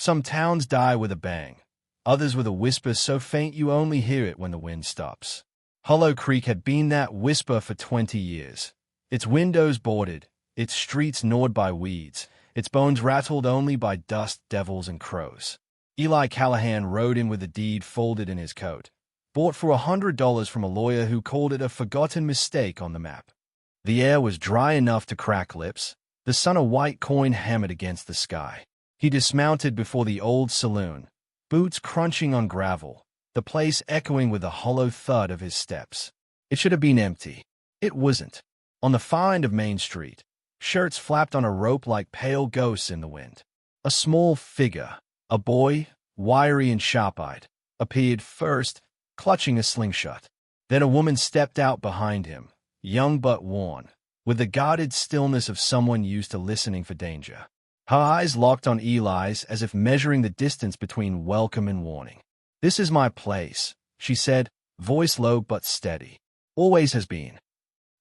Some towns die with a bang, others with a whisper so faint you only hear it when the wind stops. Hollow Creek had been that whisper for 20 years. Its windows boarded, its streets gnawed by weeds, its bones rattled only by dust, devils, and crows. Eli Callahan rode in with the deed folded in his coat, bought for $100 from a lawyer who called it a forgotten mistake on the map. The air was dry enough to crack lips, the sun a white coin hammered against the sky. He dismounted before the old saloon, boots crunching on gravel, the place echoing with the hollow thud of his steps. It should have been empty. It wasn't. On the far end of Main Street, shirts flapped on a rope like pale ghosts in the wind. A small figure, a boy, wiry and sharp-eyed, appeared first, clutching a slingshot. Then a woman stepped out behind him, young but worn, with the guarded stillness of someone used to listening for danger. Her eyes locked on Eli's as if measuring the distance between welcome and warning. "This is my place," she said, voice low but steady. "Always has been."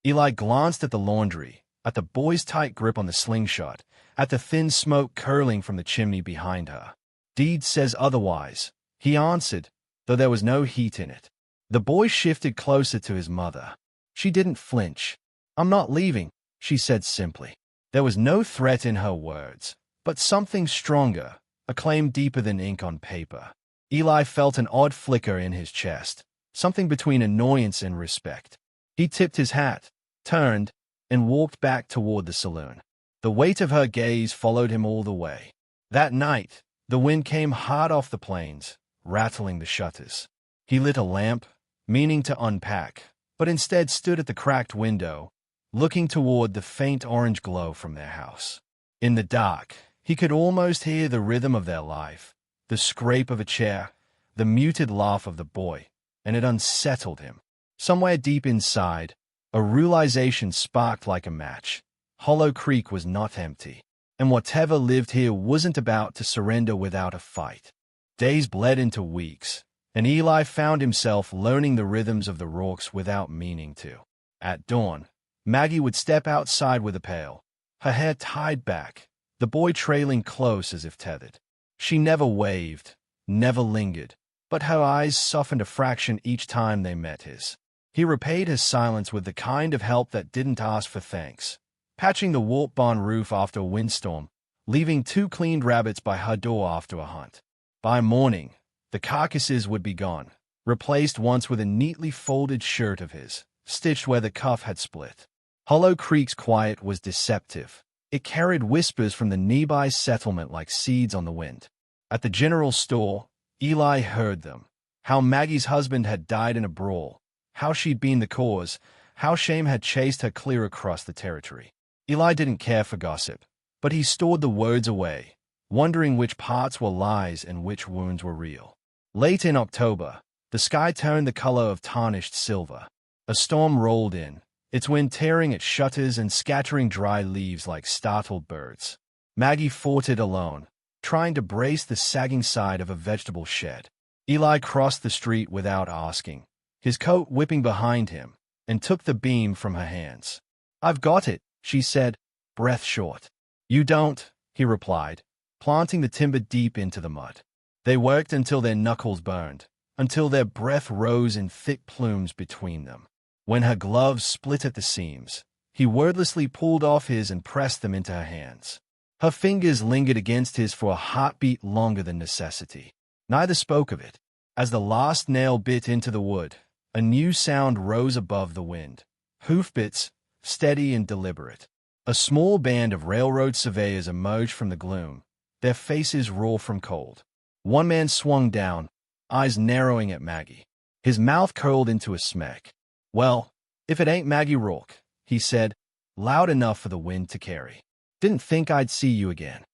Eli glanced at the laundry, at the boy's tight grip on the slingshot, at the thin smoke curling from the chimney behind her. "Deed says otherwise," he answered, though there was no heat in it. The boy shifted closer to his mother. She didn't flinch. "I'm not leaving," she said simply. There was no threat in her words, but something stronger, a claim deeper than ink on paper. Eli felt an odd flicker in his chest, something between annoyance and respect. He tipped his hat, turned, and walked back toward the saloon. The weight of her gaze followed him all the way. That night, the wind came hard off the plains, rattling the shutters. He lit a lamp, meaning to unpack, but instead stood at the cracked window, looking toward the faint orange glow from their house. In the dark, he could almost hear the rhythm of their life, the scrape of a chair, the muted laugh of the boy, and it unsettled him. Somewhere deep inside, a realization sparked like a match. Hollow Creek was not empty, and whatever lived here wasn't about to surrender without a fight. Days bled into weeks, and Eli found himself learning the rhythms of the Rorks without meaning to. At dawn, Maggie would step outside with a pail, her hair tied back, the boy trailing close as if tethered. She never waved, never lingered, but her eyes softened a fraction each time they met his. He repaid his silence with the kind of help that didn't ask for thanks, patching the warped barn roof after a windstorm, leaving 2 cleaned rabbits by her door after a hunt. By morning, the carcasses would be gone, replaced once with a neatly folded shirt of his, stitched where the cuff had split. Hollow Creek's quiet was deceptive. It carried whispers from the nearby settlement like seeds on the wind. At the general store, Eli heard them. How Maggie's husband had died in a brawl, how she'd been the cause, how shame had chased her clear across the territory. Eli didn't care for gossip, but he stored the words away, wondering which parts were lies and which wounds were real. Late in October, the sky turned the color of tarnished silver. A storm rolled in, its wind tearing at shutters and scattering dry leaves like startled birds. Maggie fought it alone, trying to brace the sagging side of a vegetable shed. Eli crossed the street without asking, his coat whipping behind him, and took the beam from her hands. "I've got it," she said, breath short. "You don't," he replied, planting the timber deep into the mud. They worked until their knuckles burned, until their breath rose in thick plumes between them. When her gloves split at the seams, he wordlessly pulled off his and pressed them into her hands. Her fingers lingered against his for a heartbeat longer than necessity. Neither spoke of it. As the last nail bit into the wood, a new sound rose above the wind. Hoofbeats, steady and deliberate. A small band of railroad surveyors emerged from the gloom, their faces raw from cold. One man swung down, eyes narrowing at Maggie. His mouth curled into a smirk. "Well, if it ain't Maggie Rourke," he said, loud enough for the wind to carry. "Didn't think I'd see you again."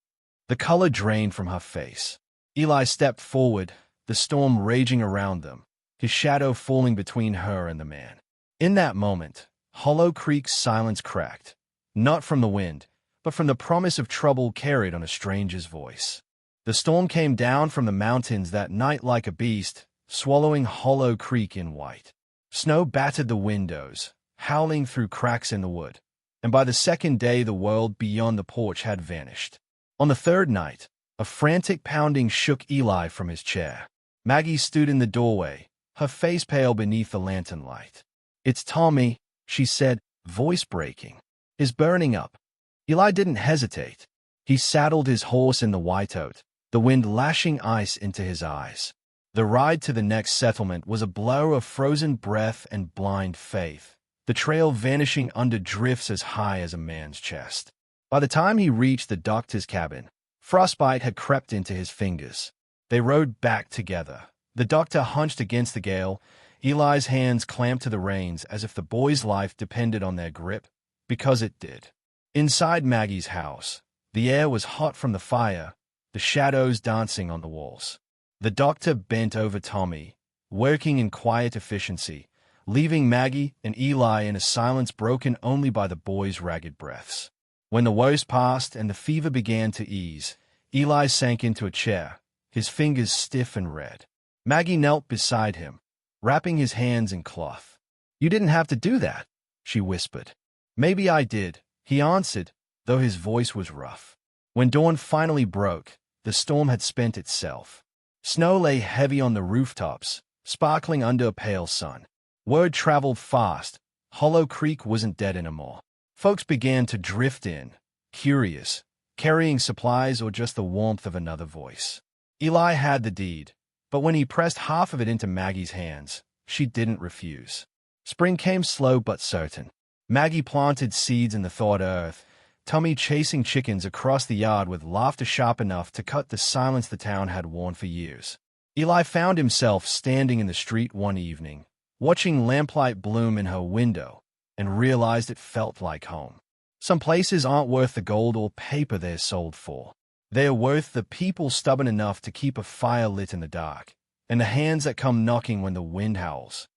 The color drained from her face. Eli stepped forward, the storm raging around them, his shadow falling between her and the man. In that moment, Hollow Creek's silence cracked, not from the wind, but from the promise of trouble carried on a stranger's voice. The storm came down from the mountains that night like a beast, swallowing Hollow Creek in white. Snow battered the windows, howling through cracks in the wood, and by the second day the world beyond the porch had vanished. On the third night, A frantic pounding shook Eli from his chair. Maggie stood in the doorway, her face pale beneath the lantern light. "It's Tommy," she said, voice breaking. "Is burning up." Eli didn't hesitate. He saddled his horse in the whiteout, the wind lashing ice into his eyes. The ride to the next settlement was a blur of frozen breath and blind faith, the trail vanishing under drifts as high as a man's chest. By the time he reached the doctor's cabin, frostbite had crept into his fingers. They rode back together. The doctor hunched against the gale, Eli's hands clamped to the reins as if the boy's life depended on their grip, because it did. Inside Maggie's house, the air was hot from the fire, the shadows dancing on the walls. The doctor bent over Tommy, working in quiet efficiency, leaving Maggie and Eli in a silence broken only by the boy's ragged breaths. When the worst passed and the fever began to ease, Eli sank into a chair, his fingers stiff and red. Maggie knelt beside him, wrapping his hands in cloth. "You didn't have to do that," she whispered. "Maybe I did," he answered, though his voice was rough. When dawn finally broke, the storm had spent itself. Snow lay heavy on the rooftops, sparkling under a pale sun. Word traveled fast. Hollow Creek wasn't dead anymore. Folks began to drift in, curious, carrying supplies or just the warmth of another voice. Eli had the deed, but when he pressed half of it into Maggie's hands, she didn't refuse. Spring came slow but certain. Maggie planted seeds in the thawed earth, Tommy chasing chickens across the yard with laughter sharp enough to cut the silence the town had worn for years. Eli found himself standing in the street one evening, watching lamplight bloom in her window, and realized it felt like home. Some places aren't worth the gold or paper they're sold for. They're worth the people stubborn enough to keep a fire lit in the dark, and the hands that come knocking when the wind howls.